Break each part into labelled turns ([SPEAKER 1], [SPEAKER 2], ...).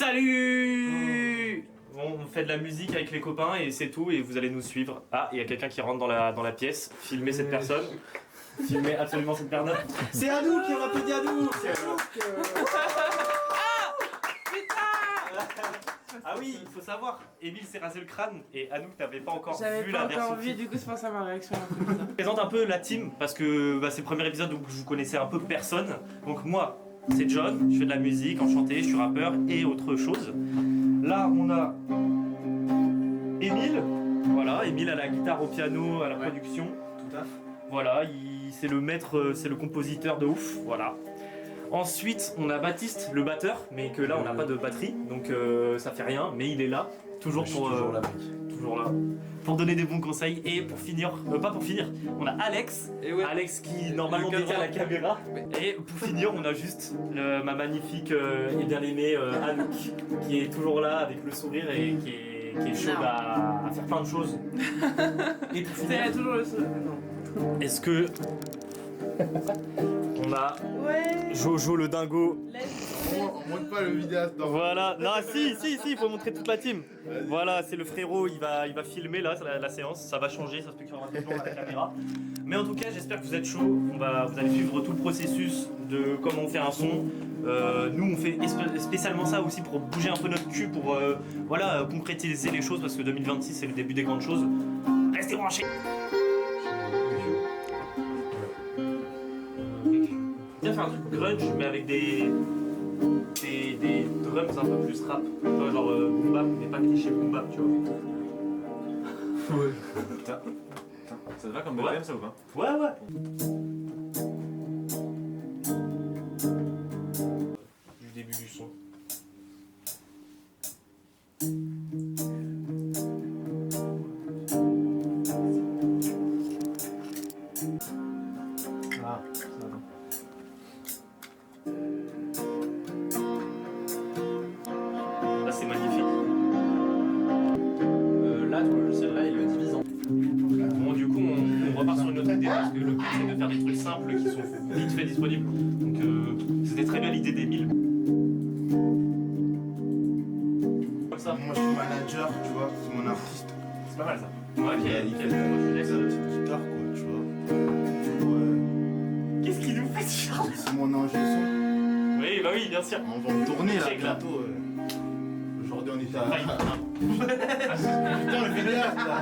[SPEAKER 1] Salut! On fait de la musique avec les copains et c'est tout et vous allez nous suivre. Ah, il y a quelqu'un qui rentre dans la pièce. Filmez cette personne. Filmez absolument cette personne. C'est Anouk, on applaudit Anouk! Ah oui, il faut savoir, Émile s'est rasé le crâne et Anouk t'avais pas encore vu la version.
[SPEAKER 2] J'avais pas encore vu, du coup c'est pour ça ma réaction un peu bizarre.
[SPEAKER 1] Je présente un peu la team parce que c'est le premier épisode où vous connaissez un peu personne. Donc moi, c'est John, je fais de la musique, enchanté, je suis rappeur et autre chose. Là, on a Émile. Voilà, Émile à la guitare, au piano, à la production.
[SPEAKER 3] Tout à fait.
[SPEAKER 1] Voilà, c'est le maître, c'est le compositeur de ouf. Voilà. Ensuite, on a Baptiste, le batteur, mais que là, on n'a pas de batterie, donc ça fait rien, mais il est là, toujours pour
[SPEAKER 3] toujours là, mec.
[SPEAKER 1] toujours là, pour donner des bons conseils. Et pour finir, pas pour finir, on a Alex,
[SPEAKER 4] ouais.
[SPEAKER 1] Alex qui normalement détient la caméra. Et pour finir, on a juste ma magnifique et bien aimée Anouk, qui est toujours là avec le sourire et qui est chaude à faire plein de choses. Et pour finir,
[SPEAKER 2] C'est toujours le seul.
[SPEAKER 1] est-ce que on a Jojo le dingo?
[SPEAKER 3] On montre pas le vidéaste dans.
[SPEAKER 1] Voilà, non si, il faut montrer toute la team. Voilà, c'est le frérot, il va filmer là la séance, ça va changer, ça se peut qu'il y aura des plans à la caméra. Mais en tout cas, j'espère que vous êtes chaud, vous allez suivre tout le processus de comment on fait un son. Nous on fait spécialement ça aussi pour bouger un peu notre cul, pour voilà, concrétiser les choses parce que 2026 c'est le début des grandes choses. Restez branchés. Bien faire un truc grunge mais avec des drums un peu plus rap, tu vois, genre boom bap mais pas cliché boom bap, tu vois.
[SPEAKER 4] Ouais. Putain. Ça te va comme BPM ça ou pas?
[SPEAKER 1] Ouais. Du début du son.
[SPEAKER 4] Ah, ça va.
[SPEAKER 1] Là c'est magnifique.
[SPEAKER 4] Là, ton logiciel là, il le divise en.
[SPEAKER 1] Bon du coup on repart sur une autre idée parce que le but c'est de faire des trucs simples qui sont vite fait disponibles. Donc c'était très bien l'idée d'Emile. Comme ça.
[SPEAKER 3] Moi je suis manager, tu vois, c'est mon artiste.
[SPEAKER 1] C'est pas mal ça. Ouais,
[SPEAKER 3] Il
[SPEAKER 1] nickel.
[SPEAKER 3] fait
[SPEAKER 1] Moi, je laisse.
[SPEAKER 3] la petite guitare quoi, tu vois. Ouais.
[SPEAKER 1] Qu'est-ce qu'il nous fait Charles?
[SPEAKER 3] C'est mon ingé son.
[SPEAKER 1] Oui, bah oui, bien sûr.
[SPEAKER 3] On va me tourner là
[SPEAKER 1] Check, là.
[SPEAKER 3] bientôt. Aujourd'hui on était à.
[SPEAKER 1] Aïe,
[SPEAKER 3] Putain le vidéaste là.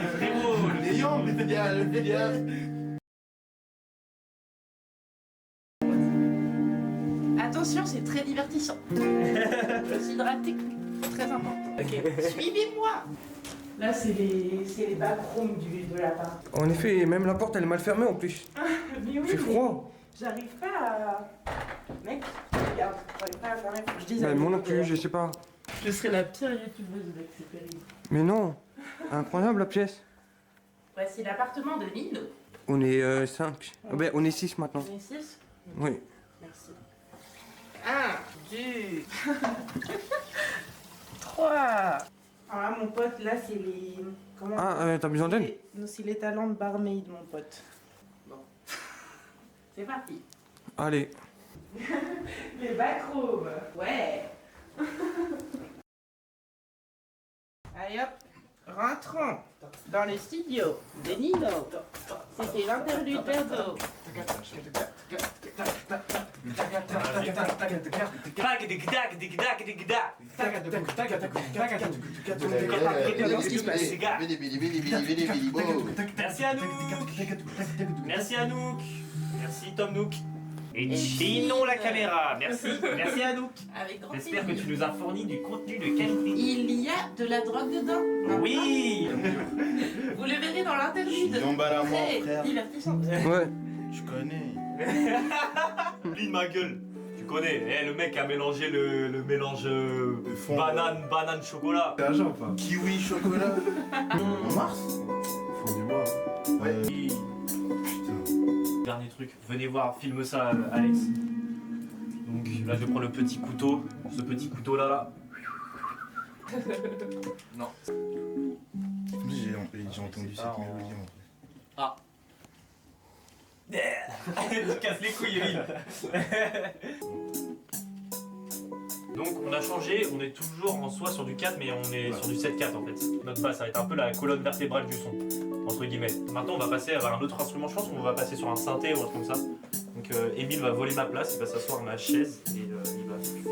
[SPEAKER 1] le frérot,
[SPEAKER 3] Les lions, le vidéaste.
[SPEAKER 2] Attention, c'est très divertissant. L'hydratique, très important.
[SPEAKER 1] Ok.
[SPEAKER 2] Suivez-moi. Là, c'est les backrooms de l'appart.
[SPEAKER 5] En effet, même la porte elle est mal fermée en plus.
[SPEAKER 2] Mais oui,
[SPEAKER 5] C'est froid.
[SPEAKER 2] J'arrive pas à... Mec, regarde, j'arrive pas à fermer, faut que je dise à
[SPEAKER 5] Bah, moi non
[SPEAKER 2] Nico.
[SPEAKER 5] plus, je sais pas.
[SPEAKER 2] Je serais la pire youtubeuse, mec, c'est terrible.
[SPEAKER 5] Mais non, incroyable la pièce.
[SPEAKER 2] Voici l'appartement de Nino.
[SPEAKER 5] On est 5. On est 6 maintenant.
[SPEAKER 2] On est 6.
[SPEAKER 5] Oui.
[SPEAKER 2] Merci. 1, 2, 3. Ah, mon pote, là, c'est les... Comment
[SPEAKER 5] Ah, t'as besoin d'aide?
[SPEAKER 2] Non, c'est les talents de barmaid, mon pote. Bon. C'est parti.
[SPEAKER 5] Allez.
[SPEAKER 2] Les backrooms. Ouais. Allez hop. Rentrons dans le studio de Nino. C'était l'interlude d'ado.
[SPEAKER 1] Merci Anouk. Merci Anouk. Merci Tom Nook. Et Chinon la caméra. Merci Anouk.
[SPEAKER 2] Avec grand
[SPEAKER 1] J'espère que
[SPEAKER 2] plaisir.
[SPEAKER 1] tu nous as fourni du contenu de qualité.
[SPEAKER 2] Il y a de la drogue dedans.
[SPEAKER 1] Oui.
[SPEAKER 2] Vous le verrez dans l'interlude.
[SPEAKER 3] Yamba la mort,
[SPEAKER 2] Très
[SPEAKER 3] frère.
[SPEAKER 2] divertissant.
[SPEAKER 5] Ouais.
[SPEAKER 3] Je connais.
[SPEAKER 1] Oublie ma gueule. Tu connais, le mec a mélangé le mélange
[SPEAKER 3] fond.
[SPEAKER 1] banane chocolat.
[SPEAKER 4] T'es agent ou pas?
[SPEAKER 3] Kiwi chocolat. En mars.
[SPEAKER 4] Fond du mois.
[SPEAKER 3] Ouais.
[SPEAKER 1] Putain. Dernier truc, venez voir, filme ça Alex. Donc là je prends le petit couteau, ce petit couteau là.
[SPEAKER 4] Non.
[SPEAKER 3] J'ai entendu cette mélodie en
[SPEAKER 1] Tu casses les couilles Emile. Donc on a changé, on est toujours en soi sur du 4 mais on est sur du 7-4 en fait. Notre basse ça va être un peu la colonne vertébrale du son, entre guillemets. Maintenant on va passer à un autre instrument, je pense qu'on va passer sur un synthé ou un truc comme ça. Donc Emile va voler ma place, il va s'asseoir à ma chaise et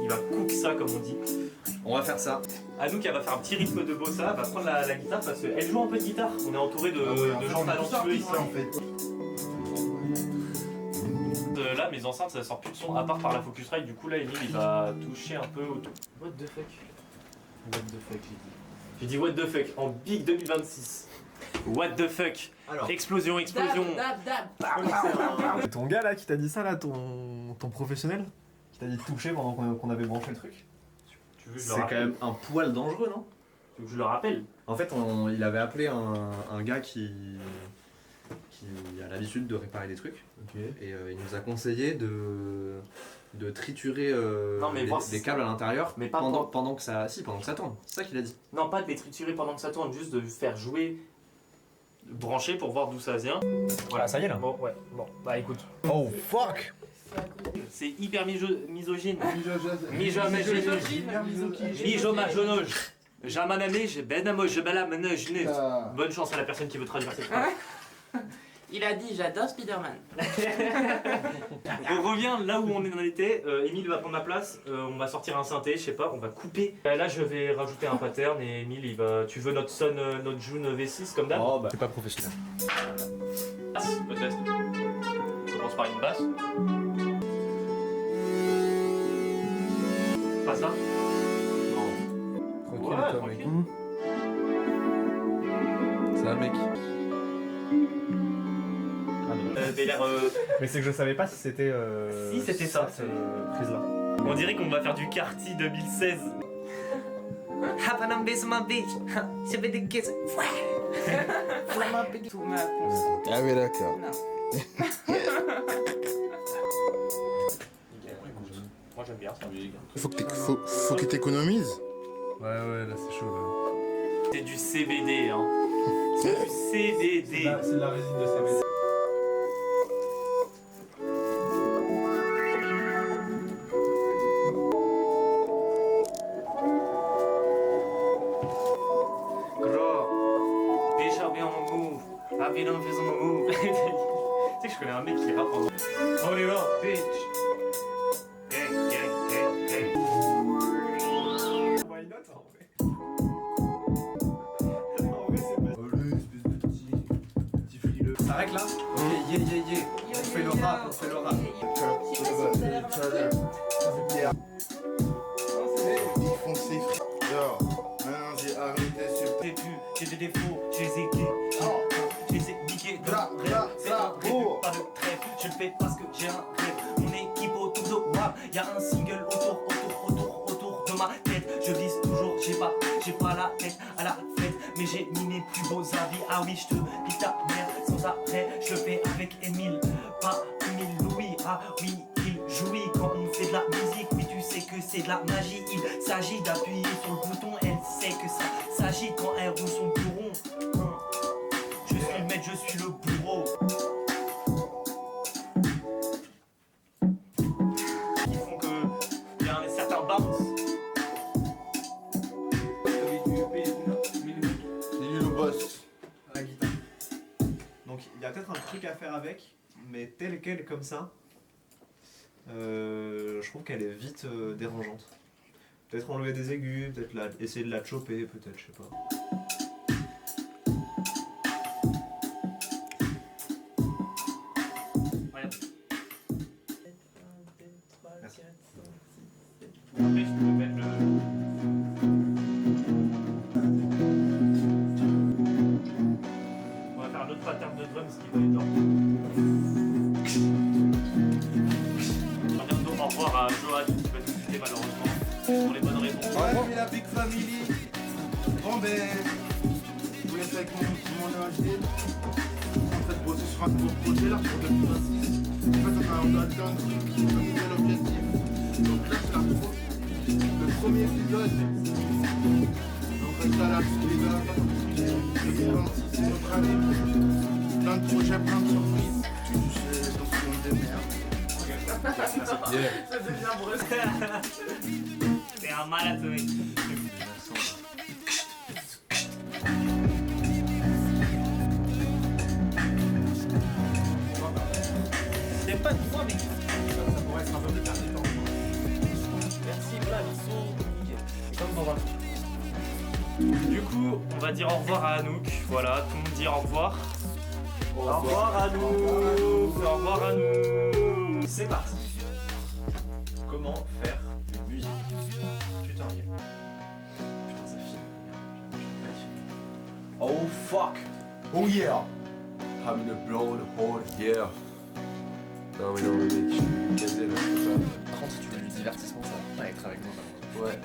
[SPEAKER 1] il va cook ça comme on dit.
[SPEAKER 4] On va faire ça.
[SPEAKER 1] Anouk elle va faire un petit rythme de bossa, elle va prendre la guitare parce qu'elle joue un peu de guitare. On est entouré de gens talentueux ici.
[SPEAKER 3] en fait.
[SPEAKER 1] Là mes enceintes ça sort plus de son à part par la Focusrite, du coup là Emile il va toucher un peu autour. What the fuck? What the fuck j'ai dit. J'ai dit what the fuck en big 2026. What the fuck?
[SPEAKER 4] Alors.
[SPEAKER 1] Explosion.
[SPEAKER 4] C'est ton gars là qui t'a dit ça là, ton professionnel? Qui t'a dit de toucher pendant qu'on avait branché le truc?
[SPEAKER 1] Tu veux que je le
[SPEAKER 4] C'est quand
[SPEAKER 1] rappelle?
[SPEAKER 4] même un poil dangereux, non?
[SPEAKER 1] Tu veux que je le rappelle?
[SPEAKER 4] En fait, il avait appelé un gars qui a l'habitude de réparer des trucs. Et il nous a conseillé de triturer
[SPEAKER 1] Non, mais
[SPEAKER 4] les câbles à l'intérieur
[SPEAKER 1] mais pas
[SPEAKER 4] pendant que ça tourne. C'est ça qu'il a dit.
[SPEAKER 1] Non, pas de les triturer pendant que ça tourne, juste de faire jouer, brancher pour voir d'où ça vient.
[SPEAKER 4] Voilà, ça y est là.
[SPEAKER 1] Bon, ouais, bon, bah écoute.
[SPEAKER 4] Oh fuck!
[SPEAKER 1] C'est hyper misogyne. Bonne chance à la personne qui veut traduire cette phrase.
[SPEAKER 2] Il a dit j'adore Spider-Man.
[SPEAKER 1] On revient là où on en était. Emile va prendre ma place. On va sortir un synthé, je sais pas, on va couper. Là, je vais rajouter un pattern et Emile, il va. Tu veux notre Son, notre June V6 comme d'hab?
[SPEAKER 4] Oh bah c'est pas professionnel.
[SPEAKER 1] Basse, peut-être. On commence par une basse. Pas ça?
[SPEAKER 5] Tranquille,
[SPEAKER 1] Ouais,
[SPEAKER 5] toi,
[SPEAKER 1] tranquille.
[SPEAKER 5] mec. Ça va, mec.
[SPEAKER 1] T'as l'air.
[SPEAKER 4] Mais c'est que je savais pas si c'était.
[SPEAKER 1] Si, c'était ça.
[SPEAKER 4] Cette prise là.
[SPEAKER 1] On dirait qu'on va faire du Carti 2016.
[SPEAKER 2] Tout ma ponce.
[SPEAKER 3] Ah oui, d'accord.
[SPEAKER 2] Non.
[SPEAKER 1] Moi j'aime bien ça.
[SPEAKER 3] Faut que t'économises.
[SPEAKER 4] Ouais, là c'est chaud là.
[SPEAKER 1] C'est du CBD, hein. C'est du CBD.
[SPEAKER 4] C'est de la résine de CBD.
[SPEAKER 1] Gros, déjà bien mon move. La vie en faisant mon move. Tu sais que je connais un mec qui rappe en Hold it up, bitch. Gang.
[SPEAKER 4] Why not en vrai? En vrai c'est pas.
[SPEAKER 3] Oh, le espèce de petit frileux.
[SPEAKER 4] Ça règle là? Ok, yeah. On fait le rap.
[SPEAKER 3] Ils font ses frères. Maintenant j'ai arrêté sur
[SPEAKER 1] J'ai pu, j'ai des défauts, je les ai je les ai niqués de
[SPEAKER 3] Bla,
[SPEAKER 1] rêve.
[SPEAKER 3] bla,
[SPEAKER 1] C'est
[SPEAKER 3] bla,
[SPEAKER 1] un rêve,
[SPEAKER 3] oh.
[SPEAKER 1] pas de trêve. Je le fais parce que j'ai un rêve. Mon équipe autour de moi, y'a un single autour de ma tête. Je vise toujours, j'ai pas la tête à la fête, mais j'ai mis mes plus beaux habits. Ah oui, je te dis ta mère sans arrêt. Je le fais avec Emile, pas Emile Louis. Ah oui, il jouit quand on fait de la musique. Oui, tu sais que c'est de la magie. Il s'agit d'appuyer sur le bouton. Elle sait que ça s'agit quand elle roule son bureau. Je suis le maître, je suis le bourreau. Qui font que il y a un certain bounce.
[SPEAKER 3] C'est lui le boss.
[SPEAKER 4] La guitare. Donc il y a peut-être un truc à faire avec, mais telle quelle comme ça, je trouve qu'elle est vite dérangeante. Peut-être enlever des aigus, peut-être essayer de la choper, peut-être, je sais pas.
[SPEAKER 1] Regarde.
[SPEAKER 4] Merci.
[SPEAKER 1] Après, je peux mettre le. On va faire un autre pattern de drums qui va être dans. Bientôt au revoir à Johan qui va nous quitter malheureusement pour les bonnes réponses.
[SPEAKER 3] Ouais, la Big Family. Bon ben, je vous laisse avec mon ingé. En fait, bosser sur un nouveau projet là pour 2026. En fait, on a atteint un nouvel objectif. Donc là, c'est le premier épisode. Donc reste à l'affût les gars. 2026, c'est notre année. Plein de projets, plein de surprises. Donc c'est une des merdes.
[SPEAKER 4] Yeah.
[SPEAKER 2] Ça devient brusque.
[SPEAKER 1] un malade ce mec. C'est pas de moi, mais
[SPEAKER 3] Ça pourrait être un peu de perte de temps.
[SPEAKER 1] merci, voilà, ils sont nickel. C'est comme dans un film. Du coup, on va dire au revoir à Anouk. Voilà, tout le monde dit au revoir. Au revoir Anouk. Au revoir Anouk.
[SPEAKER 4] C'est parti. Comment faire une musique? Tutoriel. Putain, ça filme.
[SPEAKER 6] Oh fuck! Oh yeah! Having a blow the whole yeah! Non mais non mais mec, je suis casé là, je peux pas.
[SPEAKER 4] Par contre, si tu veux du divertissement, ça va pas être avec moi.
[SPEAKER 6] Ouais.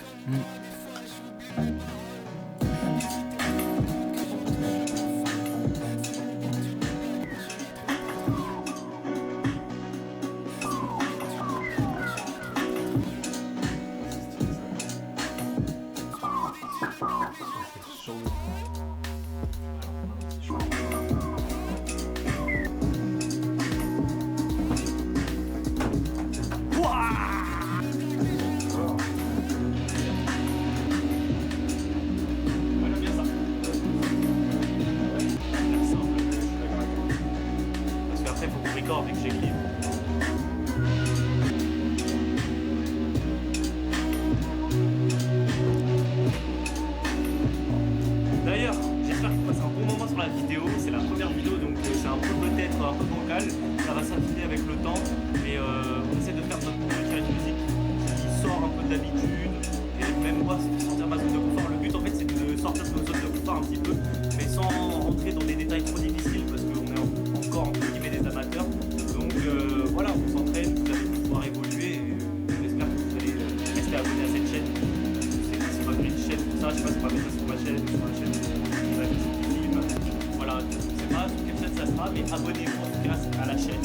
[SPEAKER 1] Ouais, j'aime bien ça. Parce qu'après, il faut qu'on recorde et que j'écrive. D'ailleurs, j'espère que vous passez un bon moment sur la vidéo. C'est la première vidéo, donc c'est un peu peut-être un peu bancal. Ça va s'affiner avec le temps. Mais on essaie de faire notre faire une musique qui sort un peu de l'habitude. Et même moi, c'est de sortir de ma zone de confort. Le but en fait, c'est de sortir de nos zones de confort un petit peu, mais sans rentrer dans des détails trop difficiles parce qu'on est encore entre guillemets des amateurs. Donc voilà, on s'entraîne, vous allez pouvoir évoluer. Et j'espère que vous allez rester abonné à cette chaîne. C'est pas une chaîne pour ça, je sais pas si on va mettre ça sur ma chaîne ou sur la chaîne de film. Voilà, je sais pas sur quelle chaîne ça sera, mais abonnez-vous en tout cas à la chaîne.